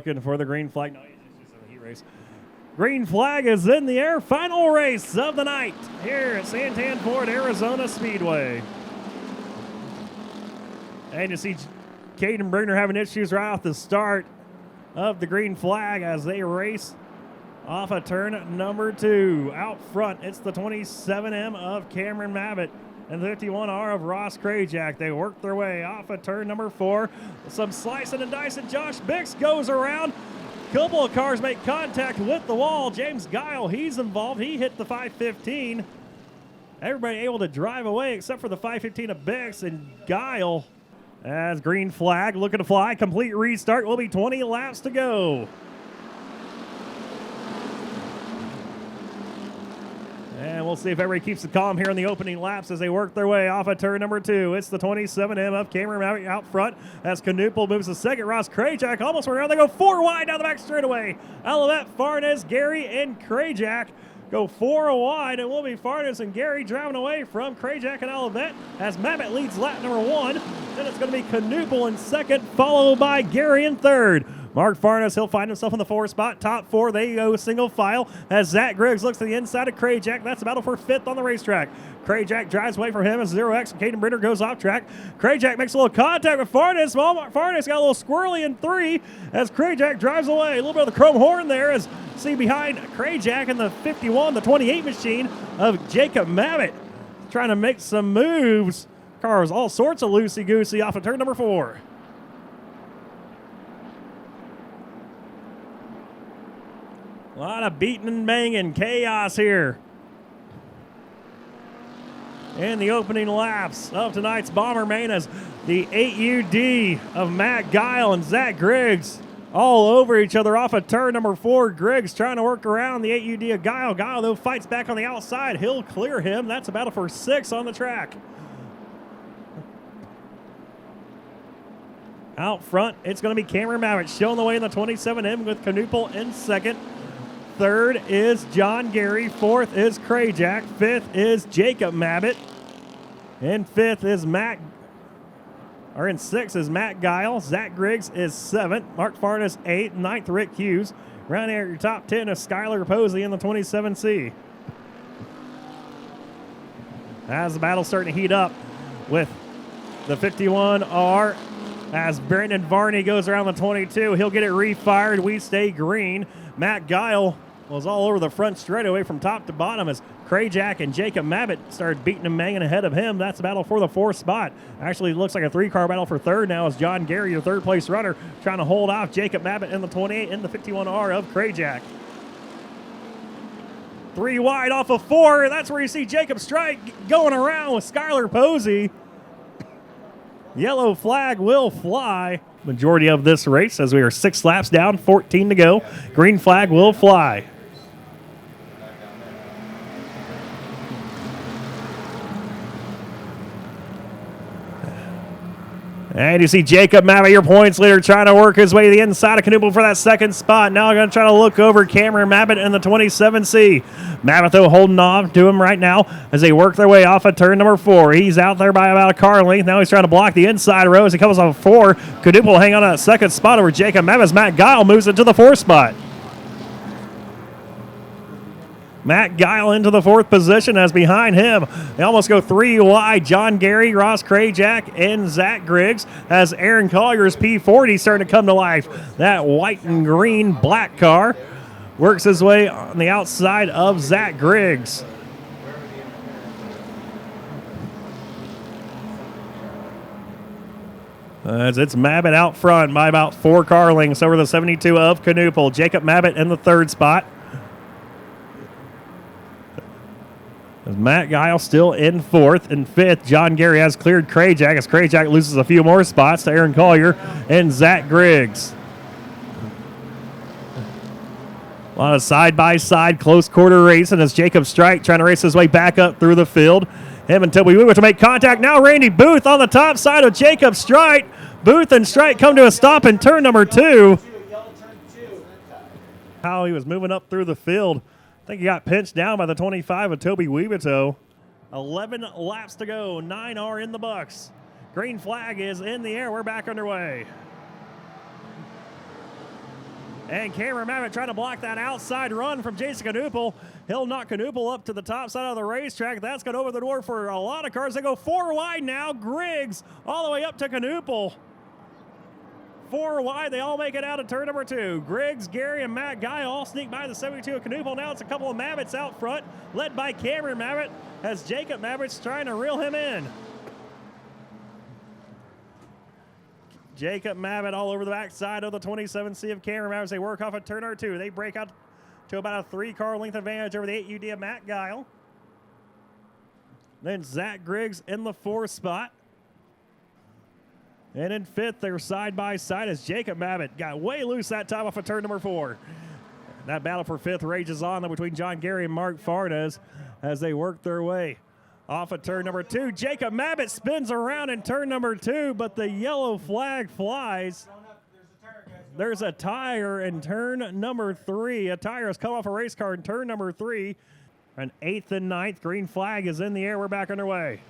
looking for the green flag. No, it's just a heat race. Green flag is in the air. Final race of the night here at Santan Ford, Arizona Speedway. And you see Caden Brigner having issues right off the start of the green flag as they race off of turn number 2. Out front, it's the 27M of Cameron Mabbitt and the 51R of Ross Krajak. They work their way off of turn number 4. Some slicing and dicing. Josh Bix goes around. Couple of cars make contact with the wall. James Guile, he's involved. He hit the 515. Everybody able to drive away except for the 515 of Bix and Guile. As green flag looking to fly. Complete restart. Will be 20 laps to go. And we'll see if everybody keeps it calm here in the opening laps as they work their way off of turn number 2. It's the 27M of Cameron Mabbitt out front as Knuppel moves to second. Ross Krajak almost went around. They go 4 wide down the back straightaway. Olivet, Farnes, Gary, and Krajak go 4 wide. It will be Farnes and Gary driving away from Krajak and Olivet as Mabbitt leads lap number 1. Then it's going to be Knuppel in second, followed by Gary in third. Mark Farnes, he'll find himself in the 4 spot. Top 4, they go single file as Zach Griggs looks to the inside of Krajak. That's a battle for 5th on the racetrack. Krajak drives away from him as 0X and Caden Brenner goes off track. Krajak makes a little contact with Farnes. Farnes got a little squirrely in 3 as Krajak drives away. A little bit of the chrome horn there as see behind Krajak in the 51, the 28 machine of Jacob Mabbitt. Trying to make some moves. Cars all sorts of loosey-goosey off of turn number 4. A lot of beating and banging, chaos here in the opening laps of tonight's Bomberman as the 8UD of Matt Guile and Zach Griggs all over each other off of turn number 4. Griggs trying to work around the 8UD of Guile. Guile, though, fights back on the outside. He'll clear him. That's a battle for 6 on the track. Out front, it's going to be Cameron Mabbitt showing the way in the 27M with Knuppel in second. Third is John Gary. 4th is Krajak. 5th is Jacob Mabbitt. And 5th is in 6th is Matt Guile. Zach Griggs is 7th. Mark Farnes 8th. 9th, Rick Hughes. Rounding out your top 10 is Skylar Posey in the 27C. As the battle's starting to heat up with the 51R as Brandon Varney goes around the 22. He'll get it refired. We stay green. Matt Guile was all over the front straightaway from top to bottom as Krajak and Jacob Mabbitt started beating and banging ahead of him. That's a battle for the 4th spot. Actually, it looks like a 3-car battle for 3rd now as John Gary, the 3rd-place runner, trying to hold off Jacob Mabbitt in the 28 and the 51R of Krajak. 3 wide off of 4. That's where you see Jacob Strike going around with Skylar Posey. Yellow flag will fly. Majority of this race as we are 6 laps down, 14 to go. Green flag will fly. And you see Jacob Mabbitt, your points leader, trying to work his way to the inside of Knuppel for that 2nd spot. Now going to try to look over Cameron Mabbitt in the 27C. Mabbitt, though, holding on to him right now as they work their way off of turn number 4. He's out there by about a car length. Now he's trying to block the inside row as he comes off of 4. Knuppel will hang on to that 2nd spot over Jacob Mabbitt as Matt Guile moves into the 4th spot. Matt Guile into the 4th position as behind him, they almost go 3 wide. John Gary, Ross Krajak, and Zach Griggs as Aaron Collier's P40 starting to come to life. That white and green black car works his way on the outside of Zach Griggs. As it's Mabbitt out front by about 4 car lengths over the 72 of Knuppel. Jacob Mabbitt in the 3rd spot. As Matt Guile still in 4th and 5th. John Gary has cleared Krajak as Krajak loses a few more spots to Aaron Collier and Zach Griggs. A lot of side-by-side close quarter racing as Jacob Strike trying to race his way back up through the field. Him and Toby Weaver to make contact. Now Randy Booth on the top side of Jacob Strike. Booth and Strike come to a stop in turn number 2. How he was moving up through the field. I think he got pinched down by the 25 of Toby Weavito. 11 laps to go. 9 are in the books. Green flag is in the air. We're back underway. And Cameron Mabbitt trying to block that outside run from Jason Knuppel. He'll knock Knuppel up to the top side of the racetrack. That's going to open the door for a lot of cars. They go 4 wide now. Griggs all the way up to Knuppel. 4 wide. They all make it out of turn number 2. Griggs, Gary, and Matt Guy all sneak by the 72 of Knuppel. Now it's a couple of Mabbitts out front, led by Cameron Mabbitt, as Jacob Mabbitt's trying to reel him in. Jacob Mabbitt all over the backside of the 27C of Cameron Mabbitt as they work off of turn number 2. They break out to about a 3-car length advantage over the 8UD of Matt Guile. Then Zach Griggs in the 4th spot. And in 5th, they're side by side as Jacob Mabbitt got way loose that time off of turn number 4. That battle for 5th rages on between John Gary and Mark Farnes as they work their way off of turn number 2. Jacob Mabbitt spins around in turn number 2, but the yellow flag flies. There's a tire in turn number 3. A tire has come off a race car in turn number 3. An 8th and 9th. Green flag is in the air. We're back underway.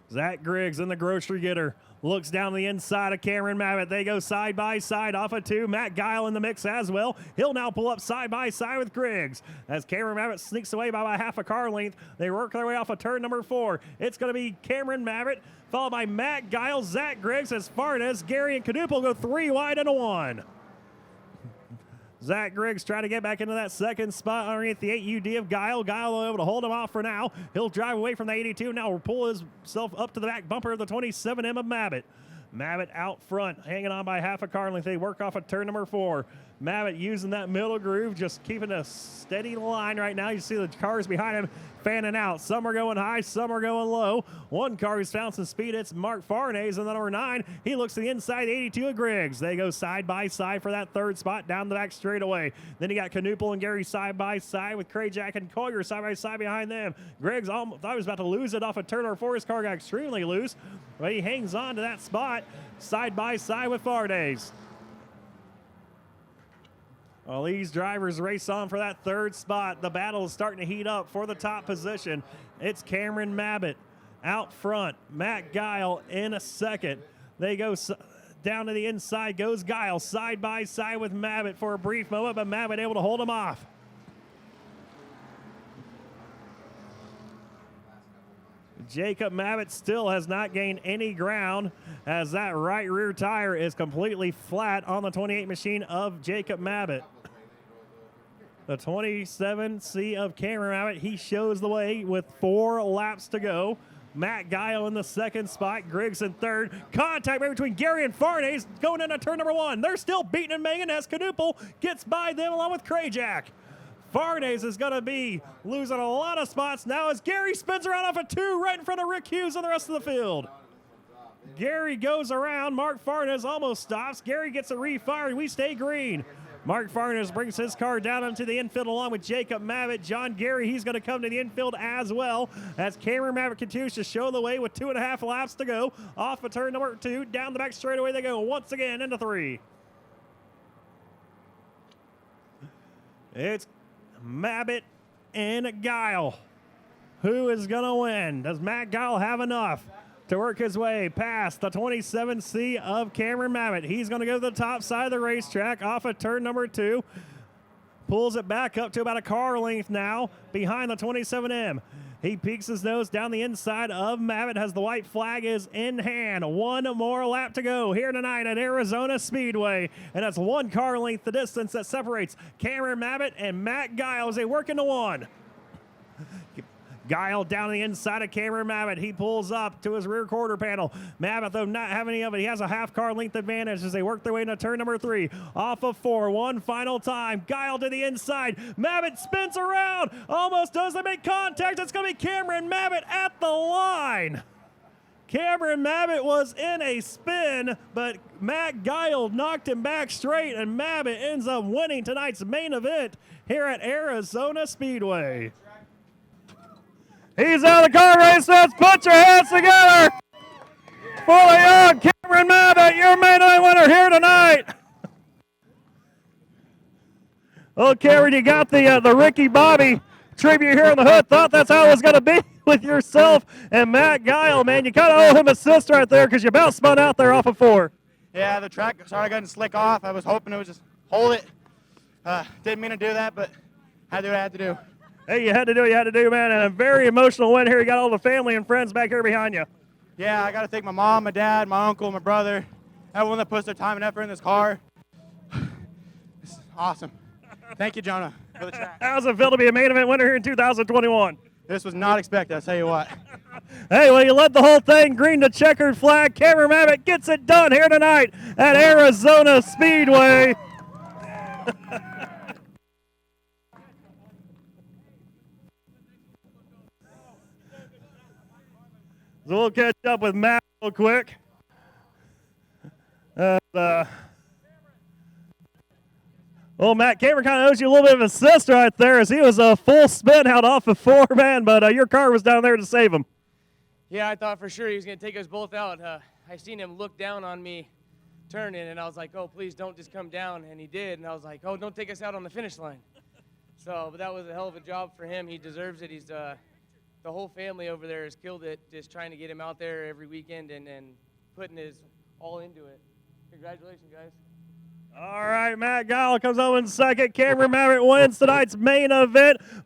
Zach Griggs in the grocery getter. Looks down the inside of Cameron Mabbitt. They go side by side off of 2. Matt Guile in the mix as well. He'll now pull up side by side with Griggs. As Cameron Mabbitt sneaks away by about half a car length, they work their way off of turn number 4. It's going to be Cameron Mabbitt, followed by Matt Guile, Zach Griggs, as Farnes, Gary, and Knuppel go 3 wide into 1. Zach Griggs trying to get back into that 2nd spot underneath the 8UD of Guile. Guile able to hold him off for now. He'll drive away from the 82. Now will pull himself up to the back bumper of the 27M of Mabbitt. Mabbitt out front, hanging on by half a car length. They work off of turn number 4. Mabbitt using that middle groove, just keeping a steady line right now. You see the cars behind him fanning out. Some are going high, some are going low. One car who's found some speed, it's Mark Farnes, and the number 9, he looks to the inside, 82 of Griggs. They go side by side for that 3rd spot down the back straightaway. Then you got Knuppel and Gary side by side with Krajak and Collier side by side behind them. Griggs almost thought he was about to lose it off of turn number 4. His car got extremely loose, but he hangs on to that spot side by side with Farnes. Well, these drivers race on for that 3rd spot. The battle is starting to heat up for the top position. It's Cameron Mabbitt out front. Matt Guile in a 2nd. They go down to the inside, goes Guile side by side with Mabbitt for a brief moment, but Mabbitt able to hold him off. Jacob Mabbitt still has not gained any ground as that right rear tire is completely flat on the 28 machine of Jacob Mabbitt. The 27C of Cameron Mabbitt, he shows the way with 4 laps to go. Matt Guile in the 2nd spot, Griggs in 3rd. Contact between Gary and Farnes going into turn number 1. They're still beating and banging as Knuppel gets by them along with Krajak. Farnes is going to be losing a lot of spots now as Gary spins around off of 2 right in front of Rick Hughes and the rest of the field. Gary goes around. Mark Farnes almost stops. Gary gets it refired. We stay green. Mark Farnes brings his car down into the infield along with Jacob Mabbitt. John Gary, he's going to come to the infield as well as Cameron Mabbitt continues to show the way with 2.5 laps to go. Off of turn number 2, down the back straightaway they go once again into 3. It's Mabbitt and Guile. Who is going to win? Does Matt Guile have enough to work his way past the 27C of Cameron Mabbitt? He's going to go to the top side of the racetrack off of turn number 2. Pulls it back up to about a car length now behind the 27M. He peeks his nose down the inside of Mabbitt as the white flag is in hand. 1 more lap to go here tonight at Arizona Speedway. And that's 1 car length the distance that separates Cameron Mabbitt and Matt Guile as they work into 1. Guile down the inside of Cameron Mabbitt. He pulls up to his rear quarter panel. Mabbitt, though, not having any of it. He has a half car length advantage as they work their way into turn number 3. Off of 4, one final time. Guile to the inside. Mabbitt spins around. Almost does. They make contact. It's going to be Cameron Mabbitt at the line. Cameron Mabbitt was in a spin, but Matt Guile knocked him back straight, and Mabbitt ends up winning tonight's main event here at Arizona Speedway. He's out of the car race. Let's put your hands together for the young Cameron Mabbitt, your main event winner here tonight. Well, Cameron, you got the Ricky Bobby tribute here in the hood. Thought that's how it was going to be. with yourself and Matt Guile, man. You kind of owe him a assist right there because you about spun out there off of 4. Yeah, the track started getting slick off. I was hoping it would just hold it. Didn't mean to do that, but had to do what I had to do. Hey, you had to do what you had to do, man, and a very emotional win here. You got all the family and friends back here behind you. Yeah, I got to thank my mom, my dad, my uncle, my brother, everyone that puts their time and effort in this car. It's awesome. Thank you, Jonah, for the track. How's it feel to be a main event winner here in 2021? This was not expected, I'll tell you what. Hey, well, you led the whole thing. Green to checkered flag. Cameron Mavick gets it done here tonight at Arizona Speedway. So we'll catch up with Matt real quick. Well, Matt, Cameron kind of owes you a little bit of assist right there as he was a full spin out off of 4, man, but your car was down there to save him. Yeah, I thought for sure he was going to take us both out. I seen him look down on me turning, and I was like, oh, please don't just come down, and he did, and I was like, oh, don't take us out on the finish line. So, but that was a hell of a job for him. He deserves it. He's the whole family over there has killed it, just trying to get him out there every weekend and putting his all into it. Congratulations, guys. All right, Matt Guile comes home in second. Cameron Maverick wins tonight's main event.